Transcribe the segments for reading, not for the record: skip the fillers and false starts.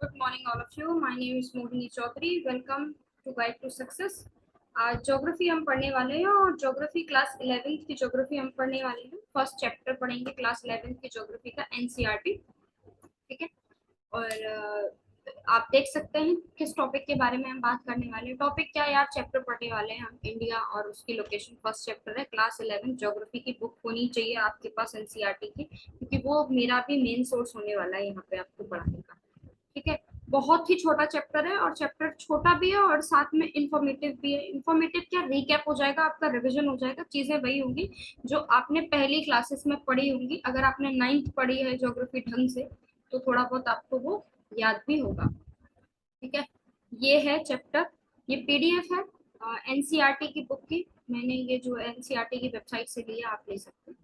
Good morning, all of you. My name is Mohini Chaudhary. Welcome to Guide to Success. आज geography हम पढ़ने वाले हैं और ज्योग्राफी क्लास 11th की ज्योग्राफी हम पढ़ने वाले हैं। फर्स्ट चैप्टर पढ़ेंगे क्लास 11th की ज्योग्राफी का एनसीईआरटी। ठीक है। और आप देख सकते हैं किस टॉपिक के बारे में हम बात करने वाले हैं। टॉपिक क्या है यार, चैप्टर पढ़ने वाले हैं हम इंडिया और उसकी लोकेशन। फर्स्ट चैप्टर है क्लास 11 ज्योग्राफी की बुक होनी चाहिए आपके पास एनसीईआरटी की, क्योंकि वो मेरा भी मेन सोर्स होने वाला है यहाँ पे आपको पढ़ाने का। ठीक है। बहुत ही छोटा चैप्टर है और चैप्टर छोटा भी है और साथ में इंफॉर्मेटिव भी है। इंफॉर्मेटिव क्या, रिकैप हो जाएगा, आपका रिवीजन हो जाएगा, चीजें वही होंगी जो आपने पहली क्लासेस में पढ़ी होंगी। अगर आपने 9th पढ़ी है ज्योग्राफी ढंग से तो थोड़ा बहुत आपको वो याद भी होगा। ठीक है। ये है चैप्टर, ये पीडीएफ है एनसीईआरटी की बुक की। मैंने ये जो एनसीईआरटी की वेबसाइट से लिया, आप ले सकते हैं,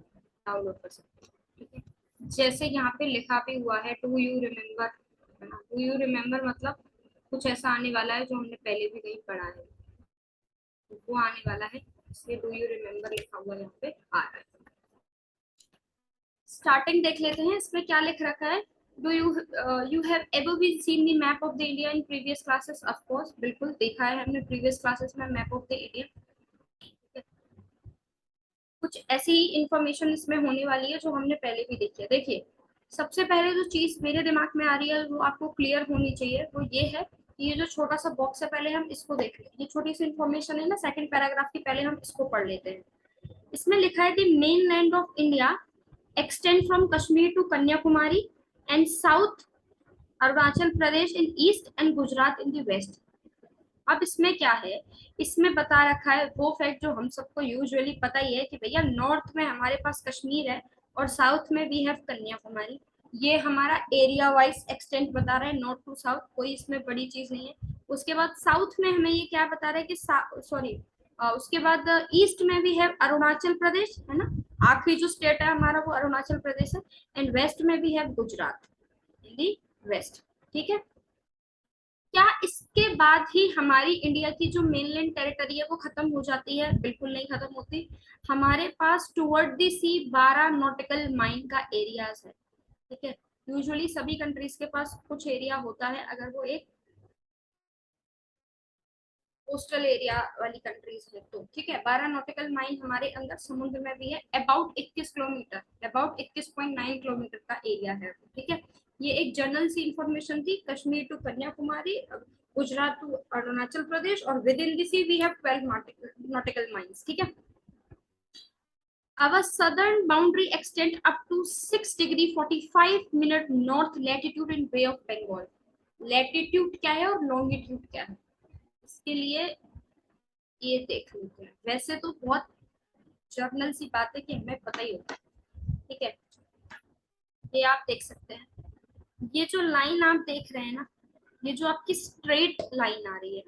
डाउनलोड कर सकते हैं। ठीक है। जैसे यहाँ पे लिखा भी हुआ है do you remember, do you remember मतलब कुछ ऐसा आने वाला है जो हमने पहले भी कहीं पढ़ा है, वो आने वाला है, इसलिए डू यू रिमेम्बर लिखा हुआ यहाँ पे आ रहा है। स्टार्टिंग देख लेते हैं, इसमें क्या लिख रखा है। Do you have ever been seen the map of the India in previous classes? Of course, बिल्कुल देखा है हमने प्रीवियस क्लासेस में मैप ऑफ द इंडिया। कुछ ऐसी इंफॉर्मेशन इसमें होने वाली है जो हमने पहले भी देखी है। देखिए, सबसे पहले जो चीज मेरे दिमाग में आ रही है वो आपको क्लियर होनी चाहिए, वो ये है कि ये जो छोटा सा बॉक्स है पहले हम इसको देख लें। ये छोटी सी इंफॉर्मेशन है ना, सेकंड पैराग्राफ की, पहले हम इसको पढ़ लेते हैं। इसमें लिखा है the main land of India extend from Kashmir to Kanyakumari and South Arunachal Pradesh in east and Gujarat in the west। अब इसमें क्या है, इसमें बता रखा है वो फैक्ट जो हम सबको यूजुअली पता ही है कि भैया नॉर्थ में हमारे पास कश्मीर है और साउथ में वी हैव कन्याकुमारी। ये हमारा एरिया वाइज एक्सटेंट बता रहा है, नॉर्थ टू साउथ, कोई इसमें बड़ी चीज नहीं है। उसके बाद साउथ में हमें ये क्या बता रहा है कि सॉरी, उसके बाद ईस्ट में भी है अरुणाचल प्रदेश, है ना, आखिरी जो स्टेट है हमारा वो अरुणाचल प्रदेश है। एंड वेस्ट में भी है गुजरात इन दी वेस्ट। ठीक है। क्या इसके बाद ही हमारी इंडिया की जो मेनलैंड टेरिटरी है वो खत्म हो जाती है? बिल्कुल नहीं खत्म होती। हमारे पास toward the sea 12 nautical mile का एरियाज है। ठीक है। यूजुअली सभी कंट्रीज के पास कुछ एरिया होता है अगर वो एक कोस्टल एरिया वाली कंट्रीज है तो। ठीक है। 12 नॉटिकल माइल हमारे अंदर समुद्र में भी है। अबाउट 21 किलोमीटर, अबाउट 21.9 किलोमीटर का एरिया है। ठीक है। ये एक जनरल सी इंफॉर्मेशन थी, कश्मीर टू कन्याकुमारी, गुजरात टू अरुणाचल प्रदेश, और within this we have 12 nautical miles. ठीक है। Our southern boundary extend up to 6 degree 45 minute north latitude in Bay of Bengal। Latitude क्या है और longitude क्या है, इसके लिए ये देख लेते हैं। वैसे तो बहुत जर्नल सी बात है कि हमें पता ही होता है। ठीक है। ये आप देख सकते हैं, ये जो लाइन आप देख रहे हैं ना, ये जो आपकी स्ट्रेट लाइन आ रही है,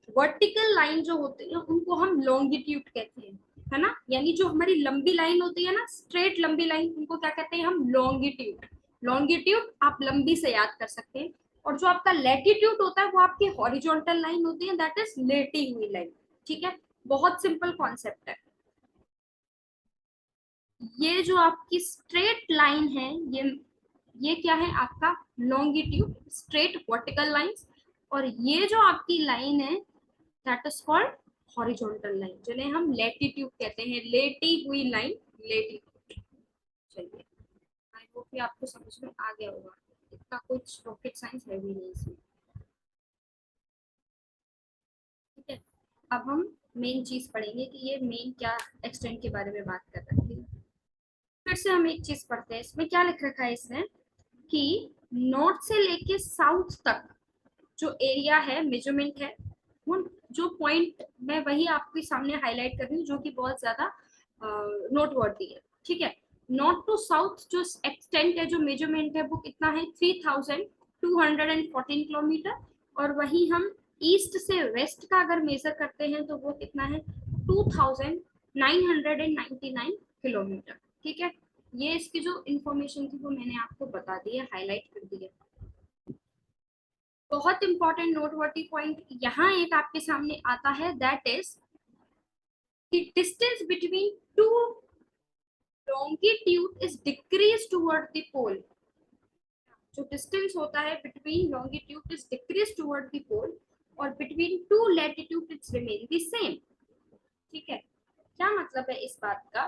वर्टिकल लाइन जो होती है उनको हम लॉन्गिट्यूड कहते हैं, है ना। यानी जो हमारी लंबी लाइन होती है ना, स्ट्रेट लंबी लाइन, उनको क्या कहते हैं हम? लॉन्गिट्यूड। लॉन्गिट्यूड आप लंबी से याद कर सकते हैं। और जो आपका लैटिट्यूड होता है वो आपकी हॉरिजॉन्टल लाइन होती है, दैट इज लेटी हुई लाइन। ठीक है। बहुत सिंपल कॉन्सेप्ट है। ये जो आपकी स्ट्रेट लाइन है, ये क्या है आपका? Longitude, straight vertical lines. और ये जो आपकी लाइन है that is called horizontal line, जिन्हें हम लैटिट्यूड कहते हैं, लेटी हुई लाइन, लैटिट्यूड। चलिए, आई होप कि आपको समझ में आ गया होगा, इतना कुछ रॉकेट साइंस है भी नहीं इसमें। ठीक है। अब हम मेन चीज पढ़ेंगे कि ये मेन क्या एक्सटेंट के बारे में बात कर रहा है। फिर से हम एक चीज पढ़ते हैं, इसमें क्या लिख रखा है इसमें कि नॉर्थ से लेके साउथ तक जो एरिया है, मेजरमेंट है, वो जो पॉइंट मैं वही आपके सामने हाईलाइट कर रही हूँ जो कि बहुत ज्यादा नोटवर्दी है। ठीक है। नॉर्थ टू साउथ जो एक्सटेंट है, जो मेजरमेंट है, वो कितना है? 3214 किलोमीटर। और वही हम ईस्ट से वेस्ट का अगर मेजर करते हैं तो वो कितना है? 2999 किलोमीटर। ठीक है। ये इसकी जो इंफॉर्मेशन थी वो मैंने आपको बता दी है, हाईलाइट कर दी है। बहुत इंपॉर्टेंट नोटवर्दी पॉइंट यहाँ एक आपके सामने आता है, that is the distance between two longitude is decreased toward the pole। जो डिस्टेंस होता है between longitude is decrease toward the pole और between two latitude it's remain the same. ठीक है, क्या मतलब है इस बात का?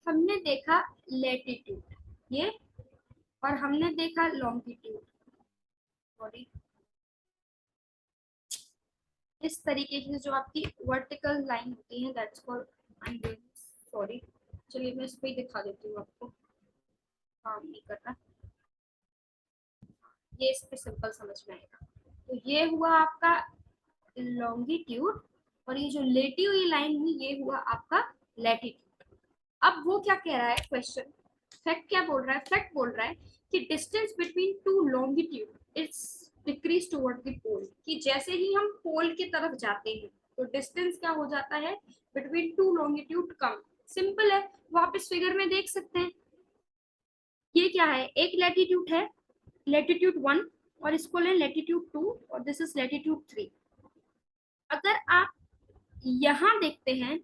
हमने देखा लैटिट्यूड ये, और हमने देखा लॉन्गिट्यूड, सॉरी, इस तरीके की जो आपकी वर्टिकल लाइन होती है, that's called, I am sorry, चलिए मैं इस पे ही दिखा देती हूँ आपको, काम नहीं कर रहा, ये इस पे सिंपल समझ में आएगा। तो ये हुआ आपका लॉन्गिट्यूड, और ये जो लेटी हुई लाइन हुई ये हुआ आपका लैटिट्यूड। अब वो क्या कह रहा है क्वेश्चन, फैक्ट क्या बोल रहा है? फैक्ट बोल रहा है कि distance between two longitude it's decrease toward the pole, कि जैसे ही हम पोल की तरफ जाते हैं तो डिस्टेंस क्या हो जाता है बिटवीन टू लॉन्गिट्यूड कम। सिंपल है, वो आप इस फिगर में देख सकते हैं। ये क्या है, एक लैटिट्यूड है, लैटिट्यूड 1, और इसको लें लैटिट्यूड 2, और दिस इज लैटिट्यूड 3। अगर आप यहाँ देखते हैं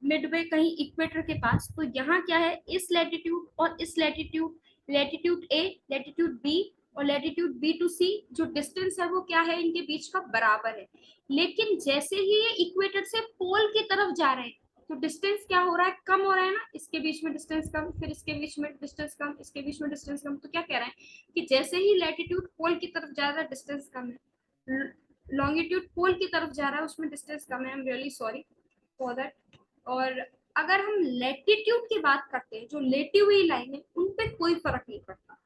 मिडवे कहीं इक्वेटर के पास, तो यहाँ क्या है, इस लैटिट्यूड और इस लैटिट्यूड, लैटिट्यूड ए, लैटिट्यूड बी और लैटिट्यूड बी टू सी, जो डिस्टेंस है वो क्या है, इनके बीच का बराबर है। लेकिन जैसे ही ये इक्वेटर से पोल की तरफ जा रहे हैं तो डिस्टेंस क्या हो रहा है, कम हो रहा है ना, इसके बीच में डिस्टेंस कम, फिर इसके बीच में डिस्टेंस कम, इसके बीच में डिस्टेंस कम। तो क्या कह रहे हैं कि जैसे ही लैटिट्यूड पोल की तरफ जा रहा है डिस्टेंस कम है, लॉन्गिट्यूड पोल की तरफ जा रहा है उसमें डिस्टेंस कम है। I am really sorry for that. और अगर हम लैटिट्यूड की बात करते हैं, जो लेटी हुई लाइन है उन पे कोई फर्क नहीं पड़ता,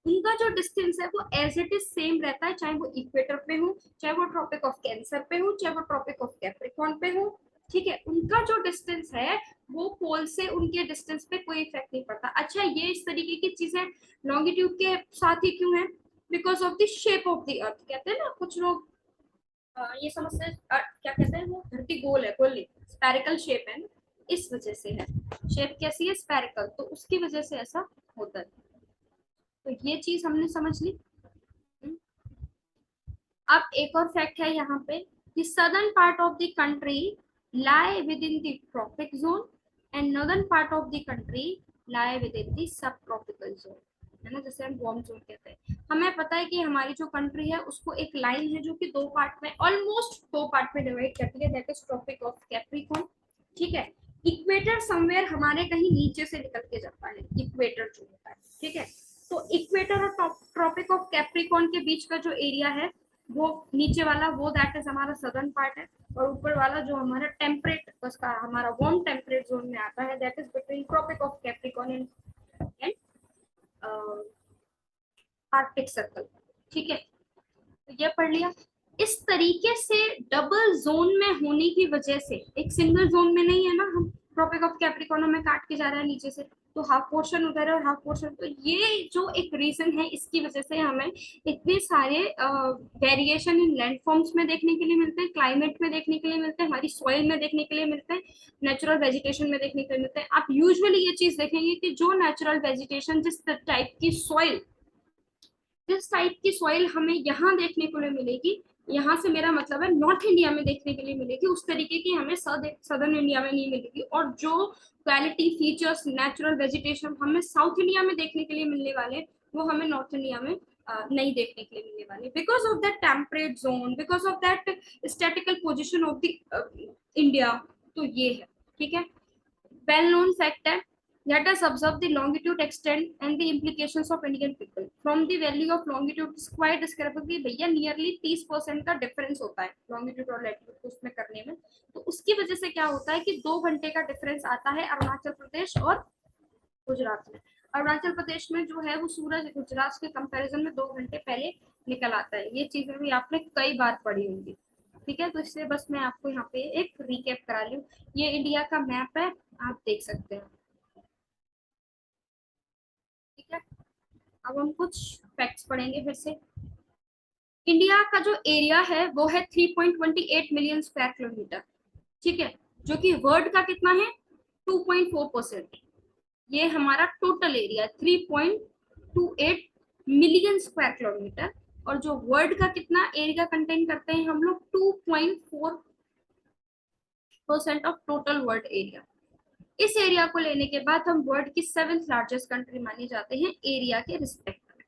उनका जो डिस्टेंस है वो एज इट इज सेम रहता है, चाहे वो इक्वेटर पे हो, चाहे वो ट्रॉपिक ऑफ कैंसर पे हो, चाहे वो ट्रॉपिक ऑफ कैप्रिकॉर्न पे हो। ठीक है, उनका जो डिस्टेंस है वो पोल से उनके डिस्टेंस पे कोई इफेक्ट नहीं पड़ता। अच्छा, ये इस तरीके की चीजें लॉन्गिट्यूड के साथ ही क्यों है? Because of the shape of the earth. कहते हैं ना कुछ लोग ये समझते हैं क्या कहते हैं, वो धरती गोल है, गोल स्पेरिकल शेप है ना, इस वजह से है। शेप कैसी है, स्पेरिकल, तो उसकी वजह से ऐसा होता है। तो ये चीज हमने समझ ली। हम्म। अब एक और फैक्ट है यहाँ पे कि southern part of the country lie within the tropic zone and northern part of the country lie within the subtropical zone, है ना, जैसे हम वार्म जोन कहते हैं। हमें पता है कि हमारी जो कंट्री है उसको एक लाइन है जो कि दो पार्ट में, ऑलमोस्ट दो पार्ट में डिवाइड करती है, that is tropic of Capricorn. ठीक है, इक्वेटर समवेयर हमारे कहीं नीचे से निकल के जाता है, इक्वेटर जो होता है। ठीक है, तो इक्वेटर और ट्रॉपिक ऑफ कैप्रिकॉर्न के बीच का जो एरिया है वो नीचे वाला, वो दैट इज हमारा सदर्न पार्ट है, और ऊपर वाला जो हमारा टेम्परेट, उसका हमारा वार्म टेम्परेट जोन में आता है, that is between tropic of Capricorn and Arctic circle. ठीक है, तो ये पढ़ लिया। इस तरीके से डबल जोन में होने की वजह से, एक सिंगल जोन में नहीं है ना, हम ट्रॉपिक ऑफ कैप्रिकॉर्न में काट के जा रहा है नीचे से, तो हाफ पोर्शन उधर है और हाफ पोर्शन, तो ये जो एक रीजन है इसकी वजह से हमें इतने सारे वेरिएशन इन लैंडफॉर्म्स में देखने के लिए मिलते हैं, क्लाइमेट में देखने के लिए मिलते हैं, हमारी सॉइल में देखने के लिए मिलते हैं, नेचुरल वेजिटेशन में देखने के लिए मिलते हैं। आप यूजुअली ये चीज देखेंगे कि जो नेचुरल वेजिटेशन, जिस टाइप की सॉइल, जिस टाइप की सॉइल हमें यहाँ देखने को मिलेगी, यहाँ से मेरा मतलब है नॉर्थ इंडिया में देखने के लिए मिलेगी, उस तरीके की हमें सदर्न इंडिया में नहीं मिलेगी। और जो क्वालिटी, फीचर्स, नेचुरल वेजिटेशन हमें साउथ इंडिया में देखने के लिए मिलने वाले, वो हमें नॉर्थ इंडिया में नहीं देखने के लिए मिलने वाले, because of that temperate zone, because of that statistical position of the India. तो ये है, ठीक है, well known fact है। Let us observe the longitude extent and the implications of Indian people. From the value of longitude is quite discrepancy, भैया nearly 30% का difference होता है लॉन्गिट्यूड और लैटिट्यूड को उसमें करने में। तो उसकी वजह से क्या होता है कि 2 घंटे का डिफरेंस आता है अरुणाचल प्रदेश और गुजरात में। अरुणाचल प्रदेश में जो है वो सूरज गुजरात के कंपैरिजन में 2 घंटे पहले निकल आता है। ये चीजें भी आपने कई बार पढ़ी होंगी। ठीक है, तो इसलिए बस मैं आपको यहाँ पे एक रिकैप करा लूँ। ये इंडिया का मैप है, आप देख सकते हैं। ठीक है, अब हम कुछ फैक्ट्स पढ़ेंगे फिर से। इंडिया का जो एरिया है वो है 3.28 मिलियन स्क्वायर किलोमीटर। ठीक है, जो कि वर्ल्ड का कितना है, 2.4%। ये हमारा total area 3.28 million square kilometre, और जो वर्ल्ड का कितना एरिया कंटेन करते हैं हम लोग, 2.4% ऑफ टोटल वर्ल्ड एरिया। इस एरिया को लेने के बाद हम वर्ल्ड की 7th लार्जेस्ट कंट्री माने जाते हैं एरिया के रिस्पेक्ट में।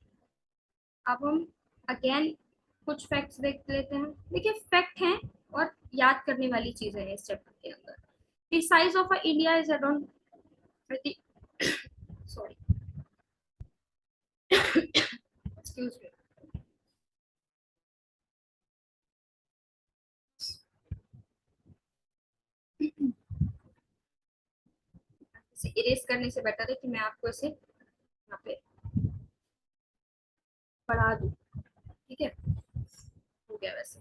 अब हम अगेन कुछ फैक्ट्स देख लेते हैं। देखिए फैक्ट हैं और याद करने वाली चीजें हैं इस चैप्टर के अंदर। The size of India is around, sorry excuse me, इसे इरेज करने से बेटर है कि मैं आपको इसे यहाँ पे पढ़ा दूं। ठीक है, हो गया वैसे।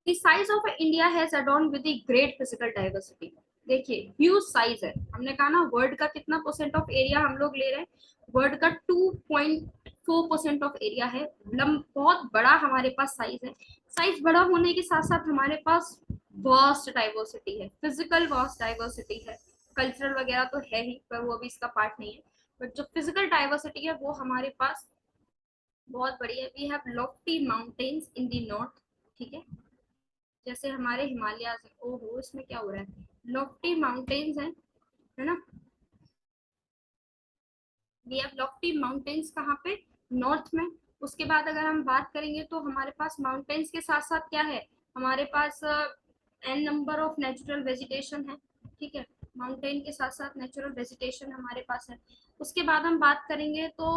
The size of India has adorned with the great physical diversity. देखिए ह्यूज साइज है, हमने कहा ना वर्ल्ड का कितना परसेंट ऑफ एरिया हम लोग ले रहे हैं, वर्ल्ड का 2.4% ऑफ एरिया है। बहुत बड़ा हमारे पास साइज है। साइज बड़ा होने के साथ साथ हमारे पास वास्ट डाइवर्सिटी है, फिजिकल वास्ट डाइवर्सिटी है। कल्चरल वगैरह तो है ही पर वो अभी इसका पार्ट नहीं है, बट जो फिजिकल डाइवर्सिटी है वो हमारे पास बहुत बड़ी है। We have lofty mountains in the north, ठीक है, जैसे हमारे हिमालय, ओहो इसमें क्या हो रहा है, लॉफ्टी माउंटेन्स हैं, है ना। वी हैव लॉफ्टी माउंटेन्स कहाँ पे, नॉर्थ में। उसके बाद अगर हम बात करेंगे तो हमारे पास माउंटेन्स के साथ साथ क्या है, हमारे पास an number of natural vegetation है, ठीक है। माउंटेन के साथ साथ नेचुरल वेजिटेशन हमारे पास है। उसके बाद हम बात करेंगे तो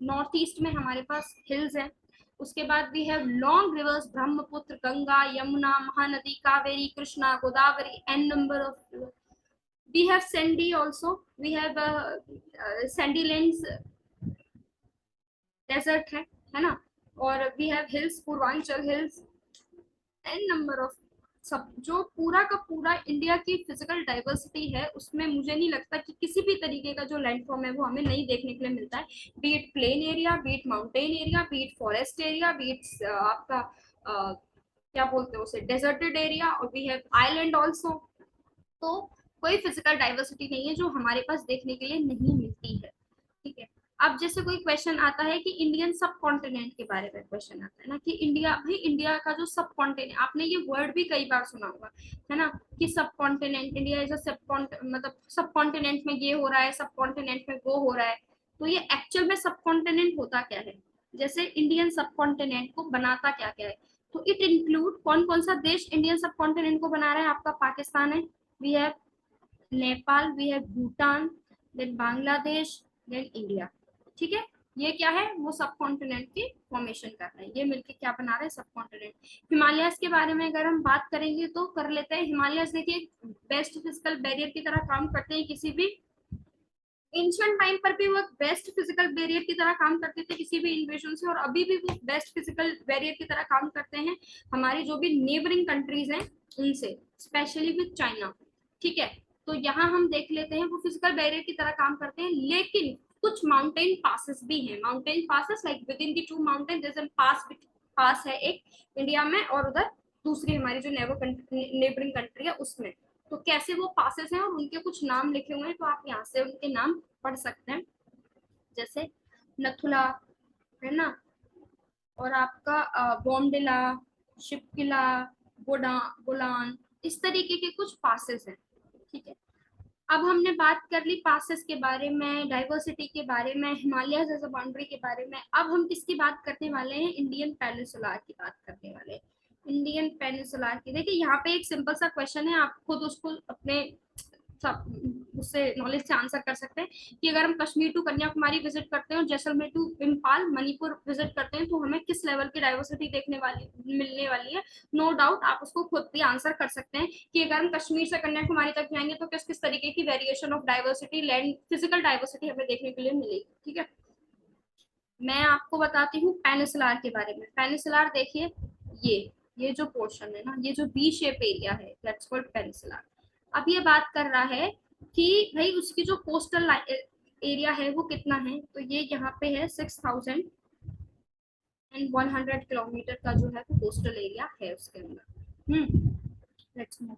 नॉर्थ ईस्ट में हमारे पास हिल्स हैं। उसके बाद we have long rivers, Brahmaputra, Ganga, Yamuna, Mahanadi, Kaveri, Krishna, Godavari, n number of. we have sandy also, we have sandy lands, desert है ना। और we have hills, Purvanchal hills, n number of. सब जो पूरा का पूरा इंडिया की फिजिकल डाइवर्सिटी है उसमें मुझे नहीं लगता कि किसी भी तरीके का जो लैंडफॉर्म है वो हमें नहीं देखने के लिए मिलता है। B it plain area, B it mountain area, B it forest area, B it आपका क्या बोलते हैं उसे, डेजर्टेड एरिया, और वी हैव आइलैंड ऑल्सो। तो कोई फिजिकल डाइवर्सिटी नहीं है जो हमारे पास देखने के लिए नहीं मिलती है, ठीक है। अब जैसे कोई क्वेश्चन आता है कि इंडियन सब कॉन्टिनेंट के बारे में क्वेश्चन आता है ना, कि इंडिया, भाई इंडिया का जो सब कॉन्टिनेंट, आपने ये वर्ड भी कई बार सुना होगा, है ना, कि सब कॉन्टिनेंट, इंडिया इज अ सब, मतलब सब कॉन्टिनेंट में ये हो रहा है, सब कॉन्टिनेंट में वो हो रहा है। तो ये एक्चुअल में सब कॉन्टिनेंट होता क्या है, जैसे इंडियन सब कॉन्टिनेंट को बनाता क्या क्या है। तो इट इंक्लूड, कौन कौन सा देश इंडियन सब कॉन्टिनेंट को बना रहा है, आपका पाकिस्तान है, we have Nepal, we have Bhutan, then Bangladesh, then India, ठीक है। ये क्या है, वो सब कॉन्टिनेंट की फॉर्मेशन कर रहे हैं, ये मिलके क्या बना रहे हैं, सब कॉन्टिनेंट। हिमालयस के बारे में अगर हम बात करेंगे तो कर लेते हैं। हिमालयस देखिए बेस्ट फिजिकल बैरियर की तरह काम करते हैं, किसी भी एंशियंट टाइम पर भी वो बेस्ट फिजिकल बैरियर की तरह काम करते थे किसी भी इन्वेजन से, और अभी भी वो बेस्ट फिजिकल बैरियर की तरह काम करते हैं हमारी जो भी नेबरिंग कंट्रीज हैं उनसे, स्पेशली विद चाइना, ठीक है। तो यहाँ हम देख लेते हैं वो फिजिकल बैरियर की तरह काम करते हैं, लेकिन कुछ माउंटेन पासेस भी हैं, mountain passes like within the two mountain जैसे पास है एक इंडिया में, और उधर दूसरी हमारी जो नेबरिंग कंट्री है उसमें। तो कैसे वो पासेस हैं और उनके कुछ नाम लिखे हुए हैं, तो आप यहाँ से उनके नाम पढ़ सकते हैं, जैसे नथुला, है ना, और आपका बॉम्डिला, शिपकिला, बोलान, इस तरीके के कुछ पासेस हैं, ठीक है। अब हमने बात कर ली पासेस के बारे में, डाइवर्सिटी के बारे में, हिमालय एज अ बाउंड्री के बारे में। अब हम किसकी बात करने वाले हैं, इंडियन पेनिनसुला की बात करने वाले हैं। इंडियन पेनिनसुला की, देखिए यहाँ पे एक सिंपल सा क्वेश्चन है, आप खुद उसको अपने उससे नॉलेज से आंसर कर सकते हैं कि अगर हम कश्मीर टू कन्याकुमारी विजिट करते हैं और जैसलमेर टू इम्फाल मणिपुर विजिट करते हैं तो हमें किस लेवल की डाइवर्सिटी देखने वाली मिलने वाली है। नो डाउट आप उसको खुद भी आंसर कर सकते हैं कि अगर हम कश्मीर से कन्याकुमारी तक जाएंगे तो किस किस तरीके की variation of diversity, land physical diversity हमें देखने के लिए मिलेगी, ठीक है। मैं आपको बताती हूँ पेनिसुलार के बारे में। पेनिसुलार देखिए, ये जो पोर्शन है ना, ये जो बी शेप एरिया है, दैट्स कॉल्ड पेनिसुलार। अब ये बात कर रहा है कि भाई उसकी जो कोस्टल एरिया है वो कितना है, तो ये यहाँ पे है 6100 किलोमीटर का जो है वो कोस्टल एरिया है उसके अंदर। लेट्स मूव,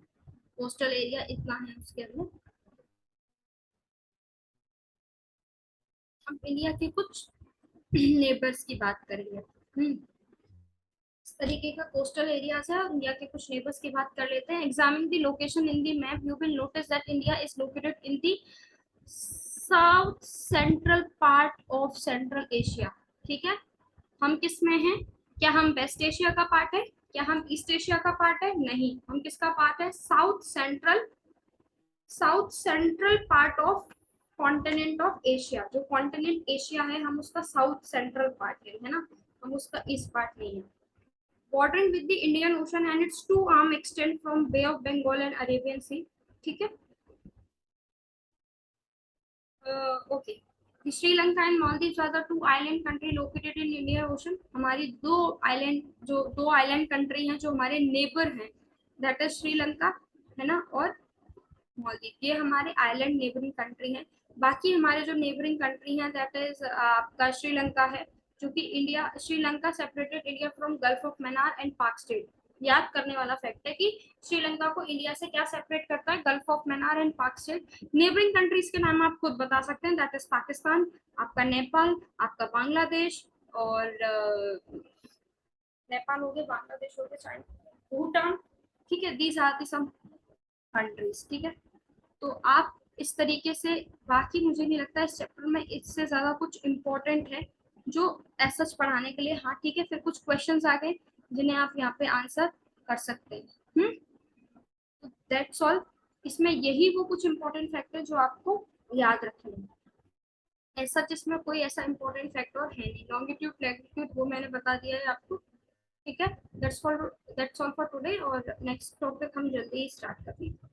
कोस्टल एरिया इतना है उसके अंदर। अब इंडिया के कुछ नेबर्स की बात करेंगे। इस तरीके का कोस्टल एरियाज है, और इंडिया के कुछ नेबर्स की बात कर लेते हैं। Examine the location in the map, you will notice that India is located in the south central part of central Asia. ठीक है, हम किस में हैं? क्या हम वेस्ट एशिया का पार्ट है? क्या हम ईस्ट एशिया का पार्ट है? नहीं, हम किसका पार्ट है? South central part of continent of Asia. जो कॉन्टिनेंट एशिया है, हम उसका साउथ सेंट्रल पार्ट है ना, हम उसका ईस्ट पार्ट नहीं है। Bordering with the Indian ocean and it's to arm extend from bay of Bengal and Arabian सी। ठीक है, okay. Sri Lanka and Maldives are the two island country located in Indian ocean. हमारी दो आइलैंड, जो दो आइलैंड कंट्री हैं जो हमारे नेबर हैं, दैट इज श्रीलंका, है ना, और मालदीव, ये हमारे आइलैंड नेबरिंग कंट्री हैं। बाकी हमारे जो नेबरिंग कंट्री हैं दैट इज आपका श्रीलंका है, जो कि India, Sri Lanka separated India from gulf of Mannar and पाक स्टेट। याद करने वाला फैक्ट है कि श्रीलंका को इंडिया से क्या सेपरेट करता है? गल्फ ऑफ मन्नार एंड पाक स्टेट। नेबरिंग कंट्रीज के नाम आप खुद बता सकते हैं, दैट इज पाकिस्तान, आपका नेपाल, आपका बांग्लादेश, और नेपाल हो गए, बांग्लादेश हो गए, चाइना, भूटान। ठीक है, these are the some countries. ठीक है, तो आप इस तरीके से, बाकी मुझे नहीं लगता इस चैप्टर में इससे ज्यादा कुछ इम्पोर्टेंट है जो ऐसा पढ़ाने के लिए। हाँ ठीक है, फिर कुछ क्वेश्चंस आ गए जिन्हें आप यहाँ पे आंसर कर सकते हैं। तो दैट्स ऑल। इसमें यही वो कुछ इम्पोर्टेंट फैक्टर जो आपको याद रखने हैं। ऐसा जिसमें कोई ऐसा इम्पोर्टेंट फैक्टर है नहीं। लॉन्गिट्यूड लैटिट्यूड वो मैंने बता दिया है आपको। ठीक है, दैट्स ऑल फॉर टुडे, और नेक्स्ट टॉपिक हम जल्दी ही स्टार्ट करेंगे।